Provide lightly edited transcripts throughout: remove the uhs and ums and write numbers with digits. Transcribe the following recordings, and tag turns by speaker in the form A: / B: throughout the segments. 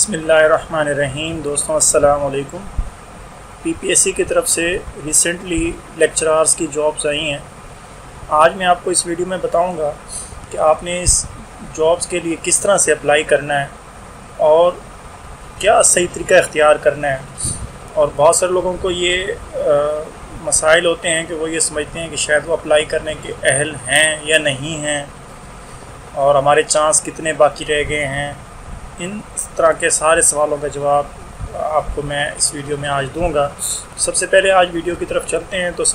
A: बिस्मिल्लाहिर्रहमानिर्रहीम। दोस्तों अस्सलाम वालेकुम। पीपीएससी की तरफ से रिसेंटली लेक्चरार्स की जॉब्स आई हैं। आज मैं आपको इस वीडियो में बताऊंगा कि आपने इस जॉब्स के लिए किस तरह से अप्लाई करना है और क्या सही तरीका इख्तियार करना है। और बहुत सारे लोगों को ये मसाइल होते हैं कि वो ये समझते हैं कि शायद वो अप्लाई करने के अहल हैं या नहीं हैं और हमारे चांस कितने बाकी रह गए हैं। इन तरह के सारे सवालों का जवाब आपको मैं इस वीडियो में आज दूंगा। सबसे पहले आज वीडियो की तरफ चलते हैं। तो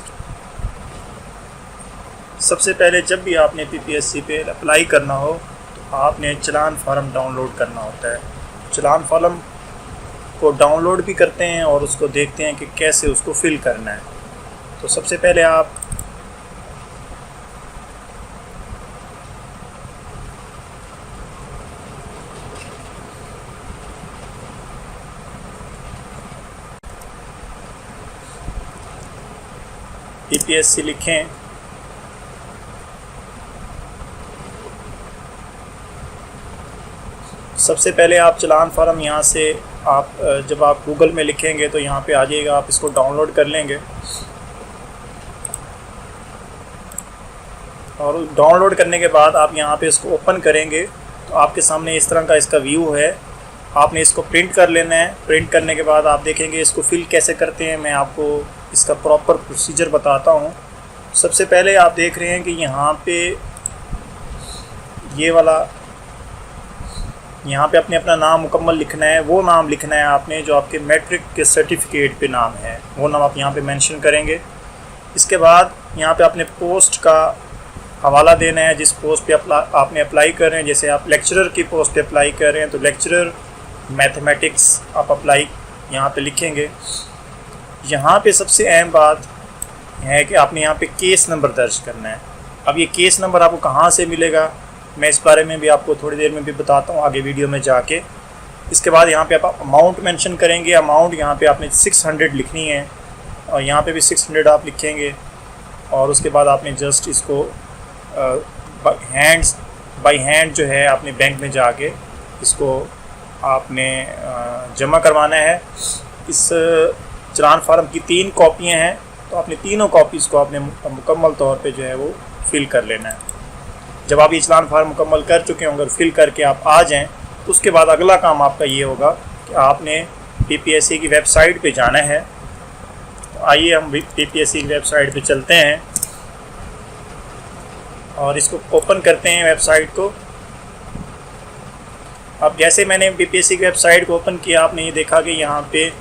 A: सबसे पहले जब भी आपने पीपीएससी पे अप्लाई करना हो तो आपने चलान फार्म डाउनलोड करना होता है। चलान फार्म को डाउनलोड भी करते हैं और उसको देखते हैं कि कैसे उसको फिल करना है। तो सबसे पहले आप पीपीएससी लिखें, सबसे पहले आप चलान फार्म यहाँ से आप जब आप गूगल में लिखेंगे तो यहाँ पे आ जाएगा, आप इसको डाउनलोड कर लेंगे। और डाउनलोड करने के बाद आप यहाँ पे इसको ओपन करेंगे तो आपके सामने इस तरह का इसका व्यू है। आपने इसको प्रिंट कर लेना है। प्रिंट करने के बाद आप देखेंगे इसको फिल कैसे करते हैं। मैं आपको इसका प्रॉपर प्रोसीजर बताता हूँ। सबसे पहले आप देख रहे हैं कि यहाँ पे ये वाला, यहाँ पे अपने अपना नाम मुकम्मल लिखना है। वो नाम लिखना है आपने जो आपके मैट्रिक के सर्टिफिकेट पे नाम है, वो नाम आप यहाँ पे मेंशन करेंगे। इसके बाद यहाँ पे अपने पोस्ट का हवाला देना है, जिस पोस्ट पे आपने अप्लाई कर रहे हैं। जैसे आप लेक्चरर की पोस्ट पे अप्लाई कर रहे हैं तो लेक्चरर मैथमेटिक्स आप अप्लाई यहाँ पे लिखेंगे। यहाँ पे सबसे अहम बात है कि आपने यहाँ पे केस नंबर दर्ज करना है। अब ये केस नंबर आपको कहाँ से मिलेगा, मैं इस बारे में भी आपको थोड़ी देर में भी बताता हूँ आगे वीडियो में जाके। इसके बाद यहाँ पे आप अमाउंट मेंशन करेंगे। अमाउंट यहाँ पे आपने 600 लिखनी है और यहाँ पे भी 600 आप लिखेंगे। और उसके बाद आपने जस्ट इसको बाई हैंड जो है आपने बैंक में जाके इसको आपने जमा करवाना है। इस चलान फार्म की 3 कॉपियाँ हैं तो आपने तीनों कॉपीज़ को आपने मुकम्मल तौर पे जो है वो फिल कर लेना है। जब आप ये चलान फार्म मुकम्मल कर चुके होंगे, फिल करके आप आ जाएं तो उसके बाद अगला काम आपका ये होगा कि आपने पीपीएससी की वेबसाइट पे जाना है। तो आइए हम पीपीएससी की वेबसाइट पे चलते हैं और इसको ओपन करते हैं वेबसाइट को। अब जैसे मैंने पीपीएससी की वेबसाइट को ओपन किया, आपने ये देखा कि यहाँ पे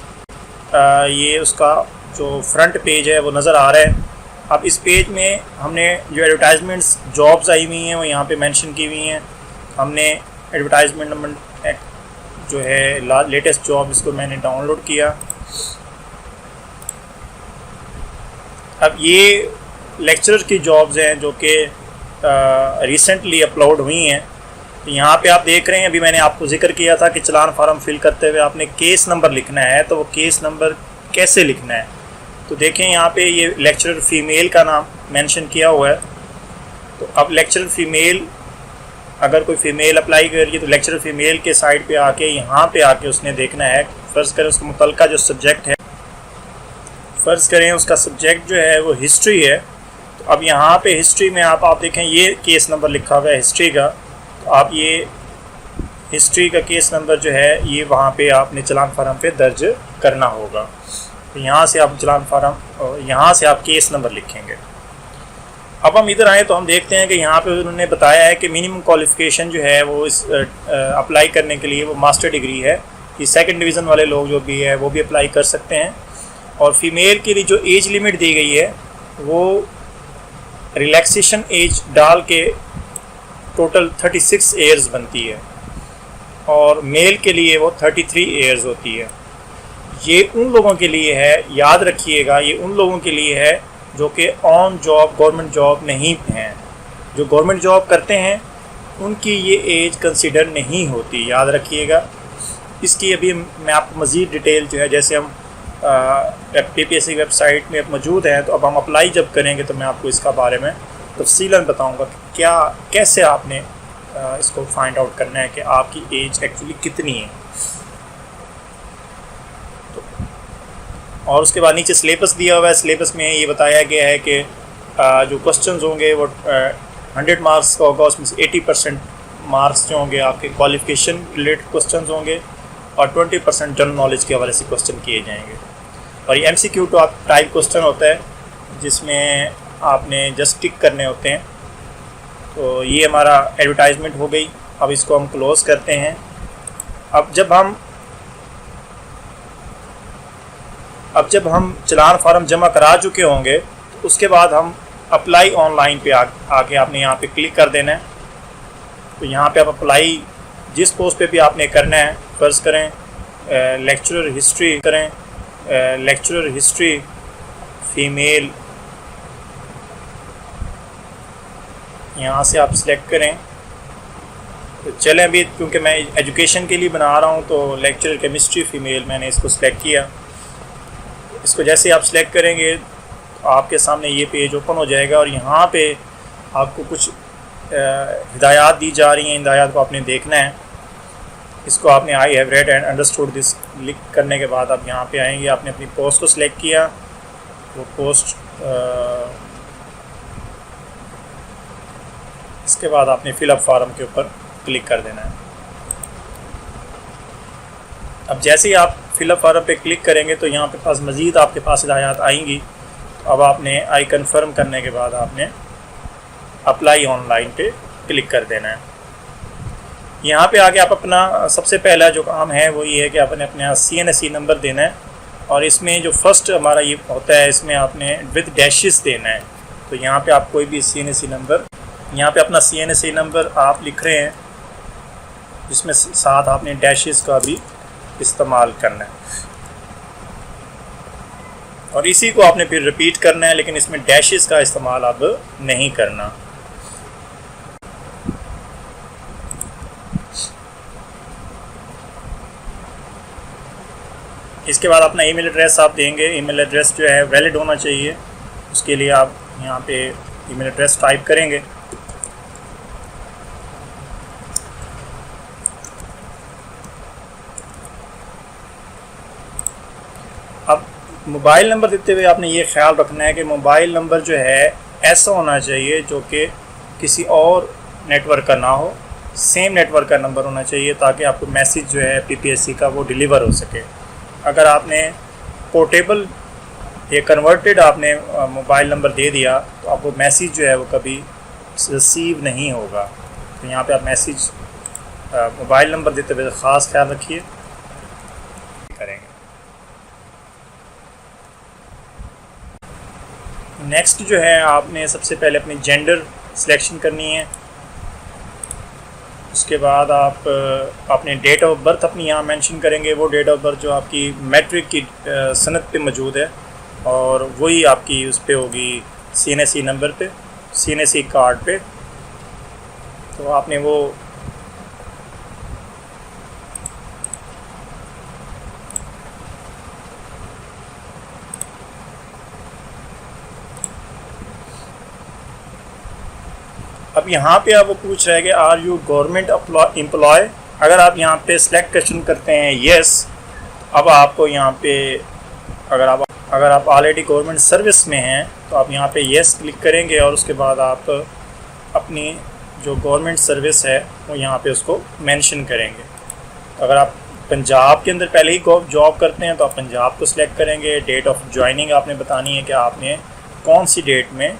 A: ये उसका जो फ्रंट पेज है वो नज़र आ रहा है। अब इस पेज में हमने जो एडवर्टाइजमेंट्स जॉब्स आई हुई हैं वो यहाँ पे मेंशन की हुई हैं। हमने एडवर्टाइजमेंट नंबर जो है लेटेस्ट जॉब, इसको मैंने डाउनलोड किया। अब ये लेक्चरर की जॉब्स हैं जो कि रिसेंटली अपलोड हुई हैं। तो यहाँ पे आप देख रहे हैं, अभी मैंने आपको जिक्र किया था कि चलान फार्म फिल करते हुए आपने केस नंबर लिखना है। तो वो केस नंबर कैसे लिखना है, तो देखें यहाँ पे ये लेक्चरर फ़ीमेल का नाम मेंशन किया हुआ है। तो अब लेक्चरर फ़ीमेल, अगर कोई फ़ीमेल अप्लाई कर रही है तो लेक्चरर फ़ीमेल के साइड पे आके यहाँ पे आके उसने देखना है। फ़र्ज़ करें उसका मुतल्लिका जो सब्जेक्ट है, फ़र्ज़ करें उसका सब्जेक्ट जो है वो हिस्ट्री है। तो अब यहाँ पे हिस्ट्री में आप देखें ये केस नंबर लिखा हुआ है हिस्ट्री का। तो आप ये हिस्ट्री का केस नंबर जो है ये वहाँ पे आपने चलान फार्म पे दर्ज करना होगा। तो यहाँ से आप चलान फार्म, यहाँ से आप केस नंबर लिखेंगे। अब हम इधर आए तो हम देखते हैं कि यहाँ पे उन्होंने बताया है कि मिनिमम क्वालिफ़िकेशन जो है वो इस अप्लाई करने के लिए वो मास्टर डिग्री है। ये सेकंड डिवीज़न वाले लोग जो भी है वो भी अप्लाई कर सकते हैं। और फीमेल के लिए जो एज लिमिट दी गई है वो रिलैक्सेशन एज डाल के टोटल 36 ईयर्स बनती है और मेल के लिए वो 33 ईयर्स होती है। ये उन लोगों के लिए है, याद रखिएगा, ये उन लोगों के लिए है जो कि ऑन जॉब गवर्नमेंट जॉब नहीं हैं। जो गवर्नमेंट जॉब करते हैं उनकी ये एज कंसिडर नहीं होती, याद रखिएगा। इसकी अभी मैं आपको मज़ीद डिटेल जो है, जैसे हम पीपीएससी वेबसाइट में मौजूद है, तो अब हम अप्लाई जब करेंगे तो मैं आपको इसका बारे में तफसीलन बताऊंगा कि क्या कैसे आपने इसको फाइंड आउट करना है कि आपकी एज एक्चुअली कितनी है। और उसके बाद नीचे सिलेबस दिया हुआ है। सिलेबस में ये बताया गया है कि जो क्वेश्चंस होंगे वो 100 मार्क्स का होगा, उसमें से 80% मार्क्स जो होंगे आपके क्वालिफिकेशन रिलेटेड क्वेश्चंस होंगे और 20% जनरल नॉलेज के हवाले से क्वेश्चन किए जाएंगे। और ये MCQ टाइप क्वेश्चन होता है जिसमें आपने जस्ट टिक करने होते हैं। तो ये हमारा एडवर्टाइजमेंट हो गई। अब इसको हम क्लोज़ करते हैं। अब जब हम चलान फार्म जमा करा चुके होंगे तो उसके बाद हम अप्लाई ऑनलाइन पे आके आपने यहाँ पे क्लिक कर देना है। तो यहाँ पे आप अप्लाई जिस पोस्ट पे भी आपने करना है, फ़र्ज़ करें लेक्चरर हिस्ट्री करें, लेक्चरर हिस्ट्री फ़ीमेल, यहाँ से आप सिलेक्ट करें। तो चलें अभी क्योंकि मैं एजुकेशन के लिए बना रहा हूँ तो लेक्चरर केमिस्ट्री फ़ीमेल मैंने इसको सिलेक्ट किया। इसको जैसे आप सिलेक्ट करेंगे तो आपके सामने ये पेज ओपन हो जाएगा और यहाँ पे आपको कुछ हिदायत दी जा रही हैं। हिदायत को आपने देखना है। इसको आपने I have read and understood this click करने के बाद आप यहाँ पे आएंगे। आपने अपनी पोस्ट को सिलेक्ट किया, वो पोस्ट इसके बाद आपने फिलअप फार्म के ऊपर क्लिक कर देना है। अब जैसे ही आप फिलअप फार्म पे क्लिक करेंगे तो यहाँ पे पास मज़ीद आपके पास हिदायत आएंगी। अब आपने आई कन्फर्म करने के बाद आपने अप्लाई ऑनलाइन पे क्लिक कर देना है। यहाँ पे आके आप अपना सबसे पहला जो काम है वो ये है कि आपने अपने CNSE नंबर देना है और इसमें जो फर्स्ट हमारा ये होता है इसमें आपने विद डैशेस देना है। तो यहाँ पे आप कोई भी CNSE नंबर, यहाँ पे अपना CNSE नंबर आप लिख रहे हैं जिसमें साथ आपने डैशेस का भी इस्तेमाल करना है और इसी को आपने फिर रिपीट करना है, लेकिन इसमें डैशेस का इस्तेमाल अब नहीं करना। इसके बाद अपना ईमेल एड्रेस आप देंगे। ईमेल एड्रेस जो है वैलिड होना चाहिए, उसके लिए आप यहाँ पे ईमेल एड्रेस टाइप करेंगे। अब मोबाइल नंबर देते हुए आपने ये ख्याल रखना है कि मोबाइल नंबर जो है ऐसा होना चाहिए जो कि किसी और नेटवर्क का ना हो, सेम नेटवर्क का नंबर होना चाहिए ताकि आपको मैसेज जो है PPSC का वो डिलीवर हो सके। अगर आपने पोर्टेबल या कन्वर्टेड आपने मोबाइल नंबर दे दिया तो आपको मैसेज जो है वो कभी रिसीव नहीं होगा। तो यहाँ पे आप मैसेज मोबाइल नंबर देते हुए ख़ास ख्याल रखिए। करेंगे नेक्स्ट जो है आपने सबसे पहले अपनी जेंडर सिलेक्शन करनी है। उसके बाद आप अपने डेट ऑफ बर्थ अपनी यहाँ मेंशन करेंगे। वो डेट ऑफ बर्थ जो आपकी मैट्रिक की सनद पे मौजूद है और वही आपकी उस पर होगी CNSE नंबर पे, CNSE कार्ड पे। तो आपने वो अब यहाँ पे आप वो पूछ रहा है कि आर यू गवर्नमेंट एम्प्लॉय। अगर आप यहाँ पे सिलेक्ट क्वेश्चन करते हैं येस, अब आपको यहाँ पे अगर आप ऑलरेडी गवर्नमेंट सर्विस में हैं तो आप यहाँ पे येस क्लिक करेंगे और उसके बाद आप अपनी जो गवर्नमेंट सर्विस है वो यहाँ पे उसको मेंशन करेंगे। अगर आप पंजाब के अंदर पहले ही जॉब करते हैं तो आप पंजाब को सिलेक्ट करेंगे। डेट ऑफ ज्वाइनिंग आपने बतानी है कि आपने कौन सी डेट में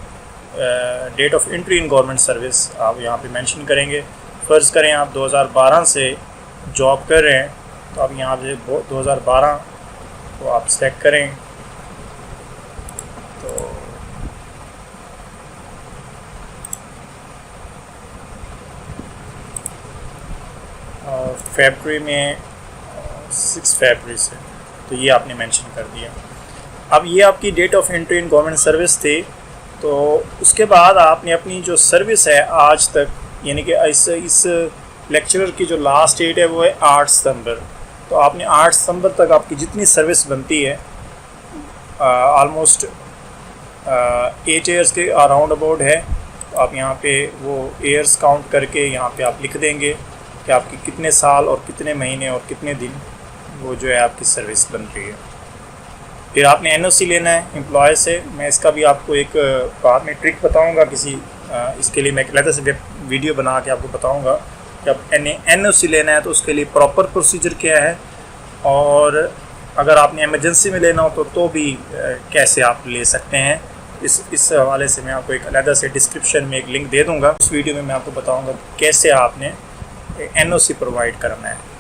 A: date of entry in government service आप यहाँ पे मेंशन करेंगे। फ़र्ज़ करें आप 2012 से जॉब कर रहे हैं तो आप यहाँ पे 2012 को आप सेलेक्ट करें। तो फरवरी में 6 फरवरी से, तो ये आपने मेंशन कर दिया। अब ये आपकी date of entry in government service थी। तो उसके बाद आपने अपनी जो सर्विस है आज तक, यानी कि इस लेक्चरर की जो लास्ट डेट है वो है 8 सितंबर। तो आपने 8 सितंबर तक आपकी जितनी सर्विस बनती है ऑलमोस्ट 8 ईयर्स के अराउंड अबाउट है। तो आप यहाँ पे वो ईयर्स काउंट करके यहाँ पे आप लिख देंगे कि आपकी कितने साल और कितने महीने और कितने दिन वो जो है आपकी सर्विस बन रही है। फिर आपने एनओसी लेना है एम्प्लॉय से। मैं इसका भी आपको एक बाद में ट्रिक बताऊंगा किसी इसके लिए मैं एक अलग से वीडियो बना के आपको बताऊंगा कि आप एनओसी लेना है तो उसके लिए प्रॉपर प्रोसीजर क्या है, और अगर आपने इमरजेंसी में लेना हो तो भी कैसे आप ले सकते हैं। इस हवाले से मैं आपको एक अलग से डिस्क्रिप्शन में एक लिंक दे दूँगा। उस वीडियो में मैं आपको बताऊँगा कैसे आपने एनओसी प्रोवाइड करना है।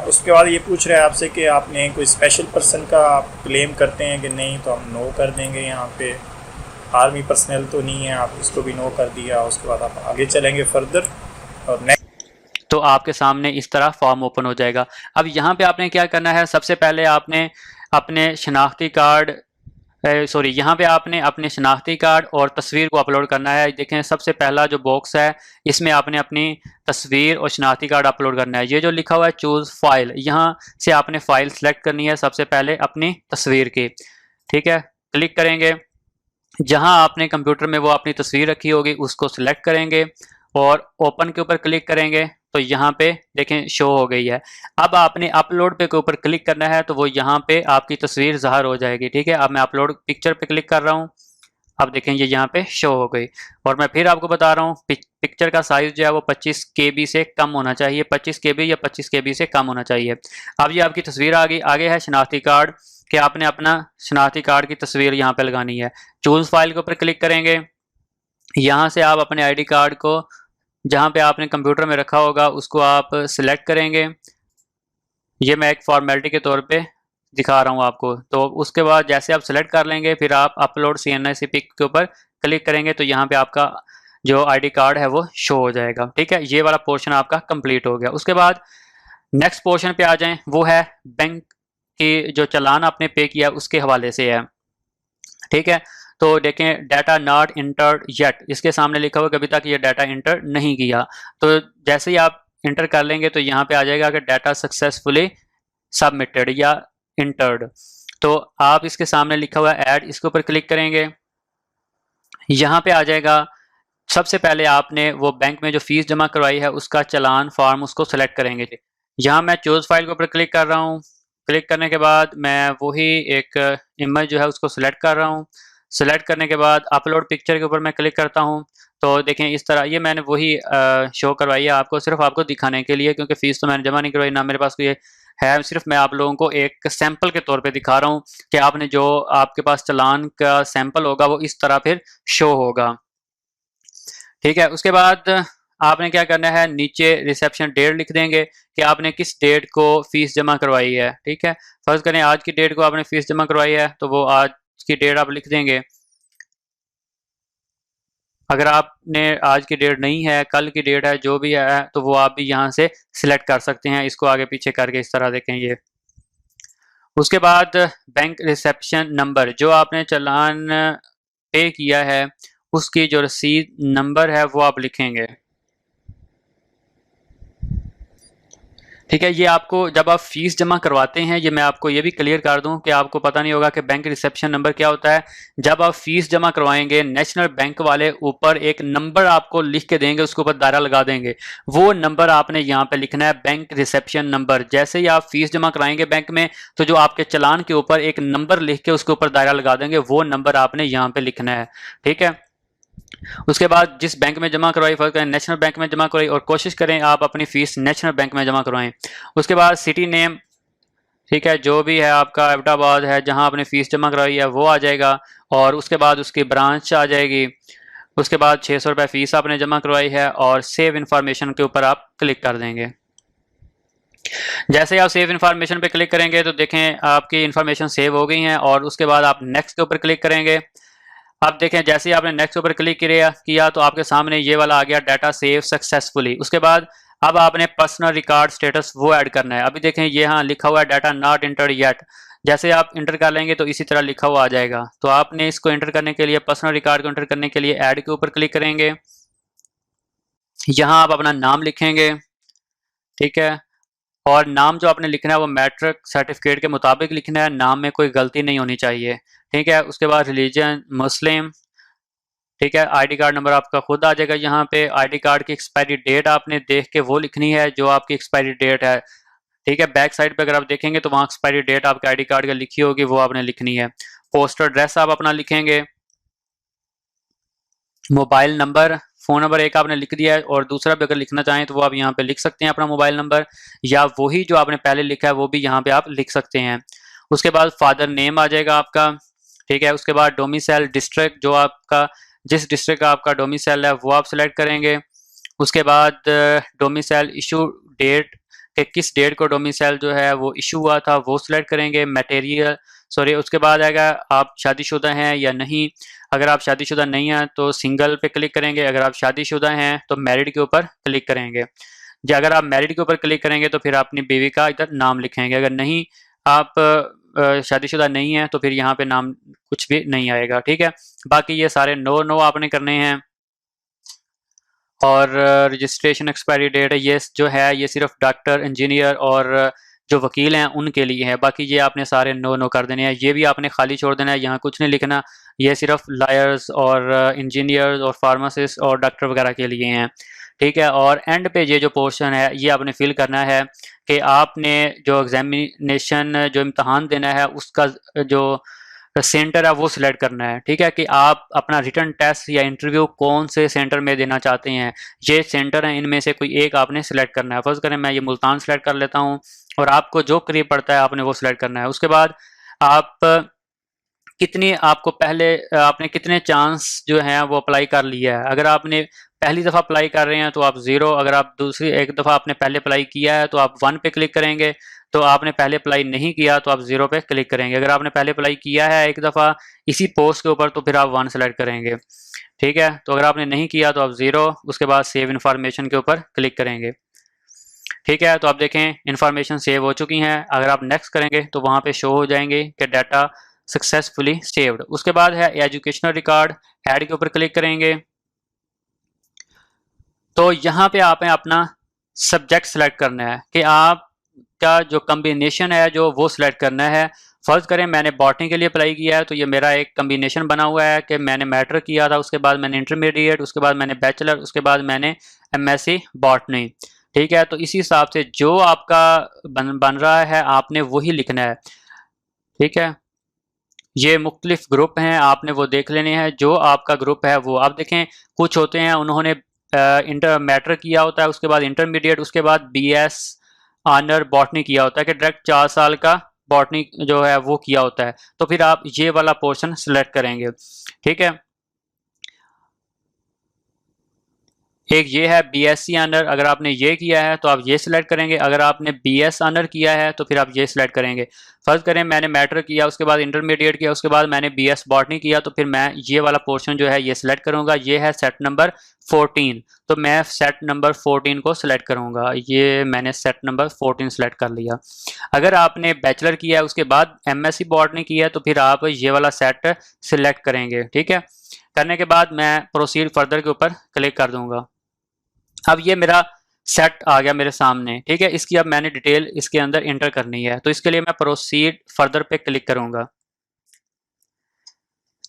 A: उसके बाद ये पूछ रहे हैं आपसे कि आपने कोई स्पेशल पर्सन का आप क्लेम करते हैं कि नहीं, तो हम नो कर देंगे। यहाँ पे आर्मी पर्सनल तो नहीं है, आप इसको भी नो कर दिया। उसके बाद आप आगे चलेंगे फर्दर और नेक्स्ट,
B: तो आपके सामने इस तरह फॉर्म ओपन हो जाएगा। अब यहाँ पे आपने क्या करना है, सबसे पहले आपने अपने शनाख्ती कार्ड यहाँ पे आपने अपने शनाख्ती कार्ड और तस्वीर को अपलोड करना है। देखें सबसे पहला जो बॉक्स है इसमें आपने अपनी तस्वीर और शनाख्ती कार्ड अपलोड करना है। ये जो लिखा हुआ है चूज़ फाइल, यहाँ से आपने फ़ाइल सेलेक्ट करनी है सबसे पहले अपनी तस्वीर की। ठीक है, क्लिक करेंगे, जहाँ आपने कंप्यूटर में वो अपनी तस्वीर रखी होगी उसको सिलेक्ट करेंगे और ओपन के ऊपर क्लिक करेंगे तो यहाँ पे देखें शो हो गई है। अब आपने अपलोड पे के ऊपर क्लिक करना है तो वो यहाँ पे आपकी तस्वीर ज़ाहिर हो जाएगी। ठीक है, अब मैं अपलोड पिक्चर पे क्लिक कर रहा हूँ, अब देखें ये यहाँ पे शो हो गई। और मैं फिर आपको बता रहा हूँ पिक्चर का साइज़ जो है वो 25 KB से कम होना चाहिए, 25 KB या 25 KB से कम होना चाहिए। अब ये आपकी तस्वीर आ गई। आगे है शनाख्ती कार्ड कि आपने अपना शनाख्ती कार्ड की तस्वीर यहाँ पे लगानी है। चूज़ फाइल के ऊपर क्लिक करेंगे, यहाँ से आप अपने आईडी कार्ड को जहाँ पे आपने कंप्यूटर में रखा होगा उसको आप सिलेक्ट करेंगे। ये मैं एक फॉर्मेलिटी के तौर पे दिखा रहा हूँ आपको। तो उसके बाद जैसे आप सिलेक्ट कर लेंगे फिर आप अपलोड CNIC पिक के ऊपर क्लिक करेंगे तो यहाँ पे आपका जो आईडी कार्ड है वो शो हो जाएगा। ठीक है, ये वाला पोर्शन आपका कंप्लीट हो गया। उसके बाद नेक्स्ट पोर्शन पे आ जाएं, वो है बैंक की जो चालान आपने पे किया उसके हवाले से है। ठीक है, तो देखें डाटा नॉट इंटर्ड येट, इसके सामने लिखा हुआ कि अभी तक ये डाटा इंटर नहीं किया। तो जैसे ही आप इंटर कर लेंगे तो यहाँ पे आ जाएगा कि डाटा सक्सेसफुली सबमिटेड या इंटर्ड। तो आप इसके सामने लिखा हुआ ऐड, इसके ऊपर क्लिक करेंगे, यहाँ पे आ जाएगा। सबसे पहले आपने वो बैंक में जो फीस जमा करवाई है उसका चालान फॉर्म उसको सेलेक्ट करेंगे। यहाँ मैं चूज़ फाइल के ऊपर क्लिक कर रहा हूँ। क्लिक करने के बाद मैं वही एक इमेज जो है उसको सिलेक्ट कर रहा हूँ। सेलेक्ट करने के बाद अपलोड पिक्चर के ऊपर मैं क्लिक करता हूँ तो देखें इस तरह ये मैंने वही शो करवाई है आपको, सिर्फ आपको दिखाने के लिए, क्योंकि फ़ीस तो मैंने जमा नहीं करवाई, ना मेरे पास कोई है। सिर्फ मैं आप लोगों को एक सैंपल के तौर पे दिखा रहा हूँ कि आपने जो आपके पास चालान का सैंपल होगा वो इस तरह फिर शो होगा। ठीक है, उसके बाद आपने क्या करना है, नीचे रिसेप्शन डेट लिख देंगे कि आपने किस डेट को फीस जमा करवाई है। ठीक है, फर्ज करें आज की डेट को आपने फीस जमा करवाई है तो वो आज की डेट आप लिख देंगे। अगर आपने आज की डेट नहीं है, कल की डेट है, जो भी है, तो वो आप भी यहाँ से सिलेक्ट कर सकते हैं, इसको आगे पीछे करके इस तरह देखें ये। उसके बाद बैंक रिसेप्शन नंबर, जो आपने चालान पे किया है उसकी जो रसीद नंबर है वो आप लिखेंगे। ठीक है, ये आपको जब आप फीस जमा करवाते हैं, ये मैं आपको ये भी क्लियर कर दूं कि आपको पता नहीं होगा कि बैंक रिसेप्शन नंबर क्या होता है। जब आप फीस जमा करवाएंगे नेशनल बैंक वाले ऊपर एक नंबर आपको लिख के देंगे, उसके ऊपर दायरा लगा देंगे, वो नंबर आपने यहाँ पे लिखना है, बैंक रिसेप्शन नंबर। जैसे ही आप फीस जमा कराएंगे बैंक में तो जो आपके चालान के ऊपर एक नंबर लिख के उसके ऊपर दायरा लगा देंगे, वो नंबर आपने यहाँ पे लिखना है। ठीक है, उसके बाद जिस बैंक में जमा करवाई, फर्क करें नेशनल बैंक में जमा करवाई, और कोशिश करें आप अपनी फीस नेशनल बैंक में जमा करवाएं। उसके बाद सिटी नेम, ठीक है, जो भी है आपका एबटाबाद है जहां आपने फीस जमा करवाई है वो आ जाएगा, और उसके बाद उसकी ब्रांच आ जाएगी। उसके बाद 600 रुपये फीस आपने जमा करवाई है और सेव इन्फॉर्मेशन के ऊपर आप क्लिक कर देंगे। जैसे ही आप सेव इन्फॉर्मेशन पे क्लिक करेंगे तो देखें आपकी इन्फॉर्मेशन सेव हो गई हैं, और उसके बाद आप नेक्स्ट के ऊपर क्लिक करेंगे। अब देखें जैसे ही आपने नेक्स्ट ऊपर क्लिक किया तो आपके सामने ये वाला आ गया, डाटा सेव सक्सेसफुली। उसके बाद अब आपने पर्सनल रिकॉर्ड स्टेटस वो ऐड करना है। अभी देखें ये यहाँ लिखा हुआ है डाटा नॉट इंटर्ड येट, जैसे आप इंटर कर लेंगे तो इसी तरह लिखा हुआ आ जाएगा। तो आपने इसको इंटर करने के लिए, पर्सनल रिकॉर्ड को इंटर करने के लिए ऐड के ऊपर क्लिक करेंगे। यहाँ आप अपना नाम लिखेंगे। ठीक है, और नाम जो आपने लिखना है वो मैट्रिक सर्टिफिकेट के मुताबिक लिखना है, नाम में कोई गलती नहीं होनी चाहिए। ठीक है, उसके बाद रिलीजन मुस्लिम। ठीक है, आईडी कार्ड नंबर आपका खुद आ जाएगा। यहाँ पे आईडी कार्ड की एक्सपायरी डेट आपने देख के वो लिखनी है जो आपकी एक्सपायरी डेट है। ठीक है। बैक साइड पे अगर आप देखेंगे तो वहाँ एक्सपायरी डेट आपके आईडी कार्ड का लिखी होगी, वो आपने लिखनी है। पोस्टल एड्रेस आप अपना लिखेंगे। मोबाइल नंबर, फ़ोन नंबर एक आपने लिख दिया है, और दूसरा भी अगर लिखना चाहें तो वो आप यहाँ पे लिख सकते हैं अपना मोबाइल नंबर, या वही जो आपने पहले लिखा है वो भी यहाँ पे आप लिख सकते हैं। उसके बाद फादर नेम आ जाएगा आपका, ठीक है। उसके बाद डोमिसाइल डिस्ट्रिक्ट, जो आपका जिस डिस्ट्रिक्ट का आपका डोमिसाइल है वो आप सिलेक्ट करेंगे। उसके बाद डोमिसाइल इशू डेट, कि किस डेट को डोमिसाइल जो है वो इशू हुआ था वो सिलेक्ट करेंगे। मटेरियल सॉरी, उसके बाद आएगा आप शादीशुदा हैं या नहीं। अगर आप शादीशुदा नहीं हैं तो सिंगल पे क्लिक करेंगे, अगर आप शादीशुदा हैं तो मैरिड के ऊपर क्लिक करेंगे। या अगर आप मैरिड के ऊपर क्लिक करेंगे तो फिर अपनी बीवी का इधर नाम लिखेंगे। अगर नहीं आप शादीशुदा नहीं है तो फिर यहाँ पे नाम कुछ भी नहीं आएगा, ठीक है। बाकी ये सारे नो नो आपने करने हैं। और रजिस्ट्रेशन एक्सपायरी डेट ये जो है ये सिर्फ डॉक्टर, इंजीनियर और जो वकील हैं उनके लिए है। बाकी ये आपने सारे नो नो कर देने हैं, ये भी आपने खाली छोड़ देना है, यहाँ कुछ नहीं लिखना। ये सिर्फ लायर्स और इंजीनियर्स और फार्मासिस्ट और डॉक्टर वगैरह के लिए हैं, ठीक है। और एंड पे ये जो पोर्शन है ये आपने फिल करना है कि आपने जो एग्जामिनेशन जो इम्तहान देना है उसका जो सेंटर है वो सिलेक्ट करना है, ठीक है। कि आप अपना रिटर्न टेस्ट या इंटरव्यू कौन से सेंटर में देना चाहते हैं, ये सेंटर हैं, इनमें से कोई एक आपने सिलेक्ट करना है। फर्ज करें मैं ये मुल्तान सेलेक्ट कर लेता हूँ, और आपको जो करीब पड़ता है आपने वो सिलेक्ट करना है। उसके बाद आप कितनी आपको पहले आपने कितने चांस जो हैं वो अप्लाई कर लिया है। अगर आपने पहली दफ़ा अप्लाई कर रहे हैं तो आप 0, अगर आप दूसरी एक दफ़ा आपने पहले अप्लाई किया है तो आप 1 पे क्लिक करेंगे, तो आपने पहले अप्लाई नहीं किया तो आप 0 पे क्लिक करेंगे। अगर आपने पहले अप्लाई किया है एक दफ़ा इसी पोस्ट के ऊपर तो फिर आप 1 सेलेक्ट करेंगे, ठीक है। तो अगर आपने नहीं किया तो आप 0, उसके बाद सेव इन्फॉर्मेशन के ऊपर क्लिक करेंगे, ठीक है। तो आप देखें इन्फॉर्मेशन सेव हो चुकी हैं। अगर आप नेक्स्ट करेंगे तो वहाँ पे शो हो जाएंगे कि डाटा सक्सेसफुली सेव्ड। उसके बाद है एजुकेशनल रिकॉर्ड, ऐड के ऊपर क्लिक करेंगे। तो यहाँ पे आपने अपना सब्जेक्ट सेलेक्ट करना है कि आपका जो कम्बिनेशन है जो वो सिलेक्ट करना है। फर्ज करें मैंने बॉटनी के लिए अप्लाई किया है तो ये मेरा एक कम्बिनेशन बना हुआ है कि मैंने मैटर किया था, उसके बाद मैंने इंटरमीडिएट, उसके बाद मैंने बैचलर, उसके बाद मैंने एमएससी बॉटनी, ठीक है। तो इसी हिसाब से जो आपका बन रहा है आपने वही लिखना है, ठीक है। ये मुख्तलिफ ग्रुप हैं, आपने वो देख लेने हैं जो आपका ग्रुप है वो। आप देखें कुछ होते हैं उन्होंने इंटर मैटर किया होता है, उसके बाद इंटरमीडिएट, उसके बाद बीएस ऑनर बॉटनी किया होता है कि डायरेक्ट 4 साल का बॉटनी जो है वो किया होता है। तो फिर आप ये वाला पोर्शन सिलेक्ट करेंगे, ठीक है। एक ये है बीएससी ऑनर, अगर आपने ये किया है तो आप ये सिलेक्ट करेंगे। अगर आपने बीएस ऑनर किया है तो फिर आप ये सिलेक्ट करेंगे। फर्ज करें मैंने मैटर किया, उसके बाद इंटरमीडिएट किया, उसके बाद मैंने बीएस बॉटनी किया, तो फिर मैं ये वाला पोर्शन जो है ये सिलेक्ट करूंगा। ये है सेट नंबर 14, तो मैं सेट नंबर 14 को सिलेक्ट करूंगा। ये मैंने सेट नंबर 14 सिलेक्ट कर लिया। अगर आपने बैचलर किया है उसके बाद एमएससी बॉटनी किया है तो फिर आप ये वाला सेट सिलेक्ट करेंगे, ठीक है। करने के बाद मैं प्रोसीड फर्दर के ऊपर क्लिक कर दूंगा। अब ये मेरा सेट आ गया मेरे सामने, ठीक है। इसकी अब मैंने डिटेल इसके अंदर इंटर करनी है, तो इसके लिए मैं प्रोसीड फर्दर पे क्लिक करूंगा।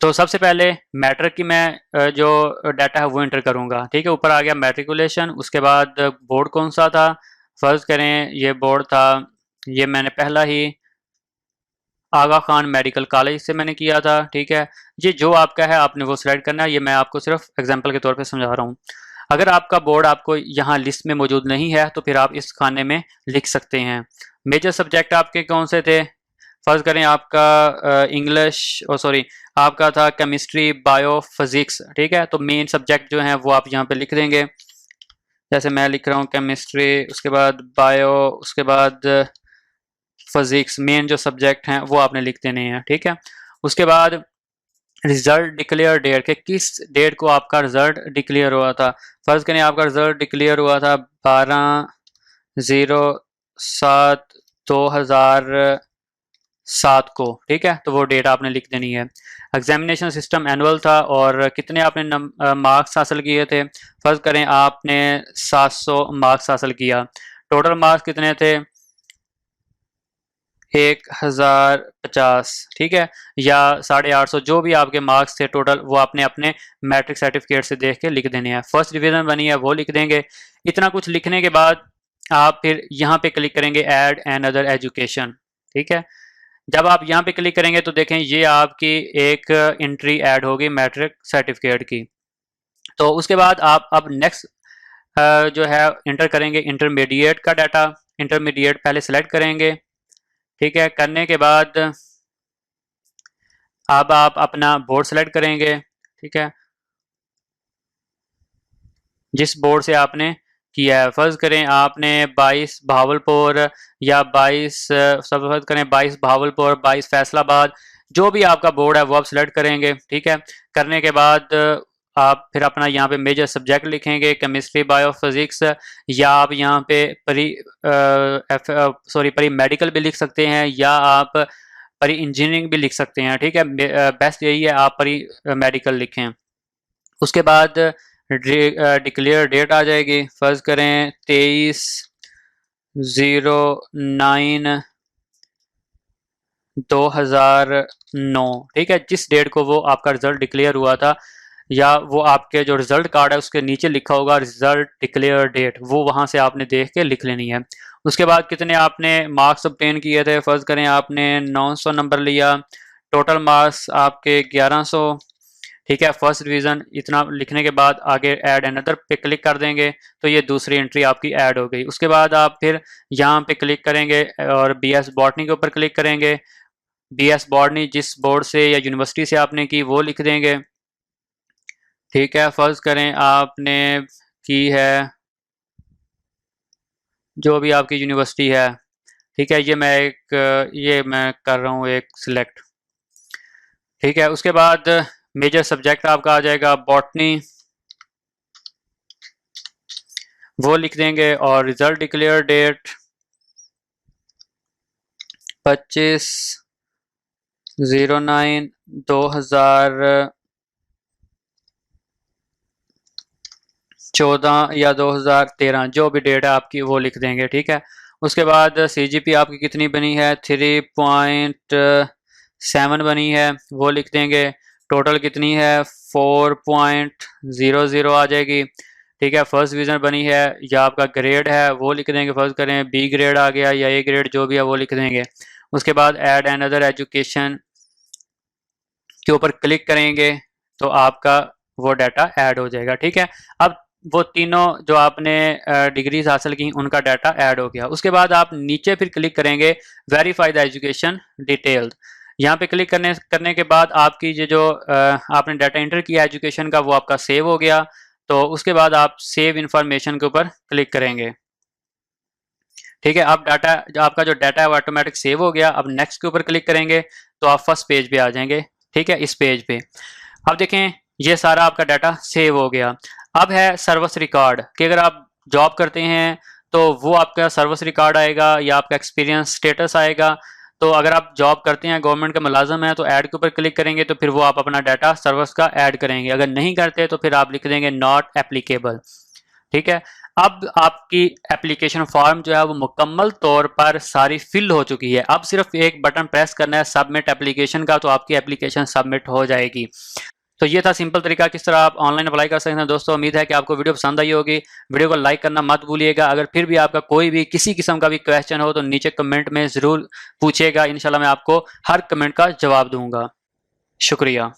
B: तो सबसे पहले मैटर की मैं जो डाटा है वो इंटर करूंगा, ठीक है। ऊपर आ गया मैट्रिकुलेशन, उसके बाद बोर्ड कौन सा था, फर्ज करें ये बोर्ड था, ये मैंने पहला ही आगा खान मेडिकल कॉलेज से मैंने किया था, ठीक है। ये जो आपका है आपने वो सिलेक्ट करना है, ये मैं आपको सिर्फ एग्जांपल के तौर पे समझा रहा हूँ। अगर आपका बोर्ड आपको यहाँ लिस्ट में मौजूद नहीं है तो फिर आप इस खाने में लिख सकते हैं। मेजर सब्जेक्ट आपके कौन से थे, फर्ज करें आपका इंग्लिश सॉरी आपका था केमिस्ट्री, बायो, फिजिक्स, ठीक है। तो मेन सब्जेक्ट जो हैं वो आप यहाँ पे लिख देंगे, जैसे मैं लिख रहा हूँ केमिस्ट्री, उसके बाद बायो, उसके बाद फिजिक्स। मेन जो सब्जेक्ट हैं वो आपने लिख देने हैं, ठीक है। उसके बाद रिजल्ट डिक्लेयर डेट के किस डेट को आपका रिजल्ट डिक्लेयर हुआ था। फर्ज करें आपका रिजल्ट डिक्लेयर हुआ था 12/07/2007 को, ठीक है। तो वो डेट आपने लिख देनी है। एग्जामिनेशन सिस्टम एनुअल था और कितने आपने मार्क्स हासिल किए थे। फर्ज करें आपने 700 मार्क्स हासिल किया। टोटल मार्क्स कितने थे 1050, ठीक है, या 850, जो भी आपके मार्क्स थे टोटल वो आपने अपने मैट्रिक सर्टिफिकेट से देख के लिख देने हैं। फर्स्ट डिवीजन बनी है वो लिख देंगे। इतना कुछ लिखने के बाद आप फिर यहाँ पे क्लिक करेंगे ऐड एंड अदर एजुकेशन। ठीक है, जब आप यहाँ पे क्लिक करेंगे तो देखें ये आपकी एक एंट्री ऐड होगी मैट्रिक सर्टिफिकेट की। तो उसके बाद आप अब नेक्स्ट जो है इंटर करेंगे इंटरमीडिएट का डाटा। इंटरमीडिएट पहले सेलेक्ट करेंगे। ठीक है, करने के बाद अब आप अपना बोर्ड सेलेक्ट करेंगे। ठीक है, जिस बोर्ड से आपने किया है, फर्ज करें आपने 22 भावलपुर या 22 सब फर्ज करें 22 भावलपुर, 22 फैसलाबाद, जो भी आपका बोर्ड है वो आप सिलेक्ट करेंगे। ठीक है, करने के बाद आप फिर अपना यहाँ पे मेजर सब्जेक्ट लिखेंगे, केमिस्ट्री, बायो, फिजिक्स, या आप यहाँ पे परी मेडिकल भी लिख सकते हैं, या आप परी इंजीनियरिंग भी लिख सकते हैं। ठीक है, बेस्ट यही है आप परी मेडिकल लिखें। उसके बाद डिक्लेयर डेट आ जाएगी, फर्ज करें 23/09/2009। ठीक है, जिस डेट को वो आपका रिजल्ट डिक्लेयर हुआ था, या वो आपके जो रिजल्ट कार्ड है उसके नीचे लिखा होगा रिजल्ट डिक्लेयर डेट, वो वहाँ से आपने देख के लिख लेनी है। उसके बाद कितने आपने मार्क्स ऑब्टेन किए थे, फर्ज करें आपने 900 नंबर लिया, टोटल मार्क्स आपके 1100। ठीक है, फर्स्ट डिवीज़न इतना लिखने के बाद आगे ऐड अनदर पे क्लिक कर देंगे तो ये दूसरी एंट्री आपकी ऐड हो गई। उसके बाद आप फिर यहाँ पे क्लिक करेंगे और बीएस बॉटनी के ऊपर क्लिक करेंगे। बीएस बॉटनी जिस बोर्ड से या यूनिवर्सिटी से आपने की वो लिख देंगे। ठीक है, फर्ज करें आपने की है जो भी आपकी यूनिवर्सिटी है। ठीक है, ये मैं कर रहा हूँ एक सिलेक्ट। ठीक है, उसके बाद मेजर सब्जेक्ट आपका आ जाएगा बॉटनी, वो लिख देंगे, और रिजल्ट डिक्लेयर डेट 25/09/2014 या 2013, जो भी डेट है आपकी वो लिख देंगे। ठीक है, उसके बाद सीजीपी आपकी कितनी बनी है, 3.7 बनी है, वो लिख देंगे। टोटल कितनी है, 4.00 आ जाएगी। ठीक है, फर्स्ट डिवीज़न बनी है, या आपका ग्रेड है वो लिख देंगे, फर्स्ट करें बी ग्रेड आ गया या ए ग्रेड, जो भी है वो लिख देंगे। उसके बाद ऐड एंड अदर एजुकेशन के ऊपर क्लिक करेंगे तो आपका वो डाटा ऐड हो जाएगा। ठीक है, अब वो तीनों जो आपने डिग्रीज हासिल की उनका डाटा ऐड हो गया। उसके बाद आप नीचे फिर क्लिक करेंगे वेरीफाई द एजुकेशन डिटेल्ड। यहाँ पे क्लिक करने के बाद आपकी ये जो आपने डाटा एंटर किया एजुकेशन का वो आपका सेव हो गया। तो उसके बाद आप सेव इंफॉर्मेशन के ऊपर क्लिक करेंगे। ठीक है, अब आपका जो डाटा है वो ऑटोमेटिक सेव हो गया। अब नेक्स्ट के ऊपर क्लिक करेंगे तो आप फर्स्ट पेज पे आ जाएंगे। ठीक है, इस पेज पे अब देखें ये सारा आपका डाटा सेव हो गया। अब है सर्विस रिकॉर्ड कि अगर आप जॉब करते हैं तो वो आपका सर्विस रिकॉर्ड आएगा या आपका एक्सपीरियंस स्टेटस आएगा। तो अगर आप जॉब करते हैं, गवर्नमेंट का मुलाजम है, तो ऐड के ऊपर क्लिक करेंगे तो फिर वो आप अपना डाटा सर्विस का ऐड करेंगे। अगर नहीं करते तो फिर आप लिख देंगे नॉट एप्लीकेबल। ठीक है, अब आपकी एप्लीकेशन फॉर्म जो है वो मुकम्मल तौर पर सारी फिल हो चुकी है। अब सिर्फ एक बटन प्रेस करना है सबमिट एप्लीकेशन का, तो आपकी एप्लीकेशन सबमिट हो जाएगी। तो ये था सिंपल तरीका किस तरह आप ऑनलाइन अप्लाई कर सकते हैं। दोस्तों उम्मीद है कि आपको वीडियो पसंद आई होगी। वीडियो को लाइक करना मत भूलिएगा। अगर फिर भी आपका कोई भी किसी किस्म का भी क्वेश्चन हो तो नीचे कमेंट में ज़रूर पूछिएगा। इंशाल्लाह मैं आपको हर कमेंट का जवाब दूंगा। शुक्रिया।